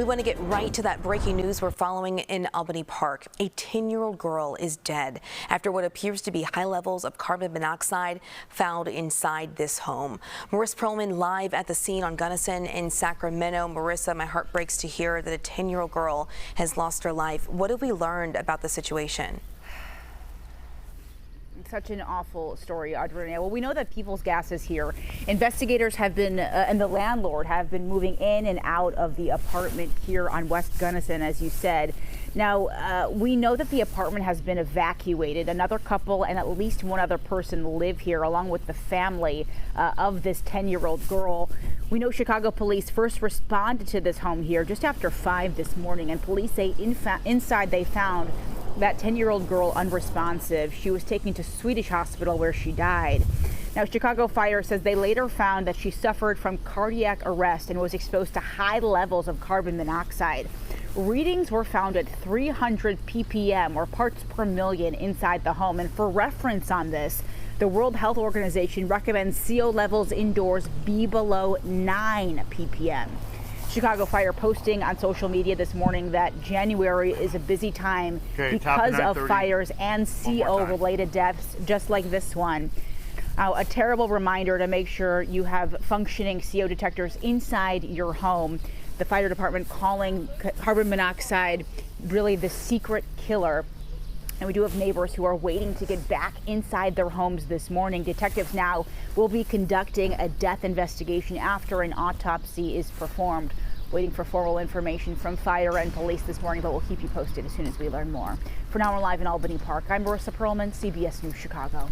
We want to get right to that breaking news we're following in Albany Park. A 10-year-old girl is dead after what appears to be high levels of carbon monoxide found inside this home. Marissa Perlman live at the scene on Gunnison in Sacramento. Marissa, my heart breaks to hear that a 10-year-old girl has lost her life. What have we learned about the situation? Such an awful story, Audrina. Well, we know that People's Gas is here. Investigators have been, and the landlord have been moving in and out of the apartment here on West Gunnison, as you said. Now, we know that the apartment has been evacuated. Another couple and at least one other person live here, along with the family of this 10-year-old girl. We know Chicago police first responded to this home here just after 5 this morning, and police say inside they found that 10-year-old girl unresponsive. She was taken to Swedish hospital where she died. Now, Chicago Fire says they later found that she suffered from cardiac arrest and was exposed to high levels of carbon monoxide. Readings were found at 300 ppm, or parts per million, inside the home. And for reference on this, the World Health Organization recommends CO levels indoors be below 9 ppm. Chicago Fire posting on social media this morning that January is a busy time because of fires and CO-related deaths just like this one. A terrible reminder to make sure you have functioning CO detectors inside your home. The fire department calling carbon monoxide really the secret killer. And we do have neighbors who are waiting to get back inside their homes this morning. Detectives now will be conducting a death investigation after an autopsy is performed. Waiting for formal information from fire and police this morning, but we'll keep you posted as soon as we learn more. For now, we're live in Albany Park. I'm Marissa Perlman, CBS News Chicago.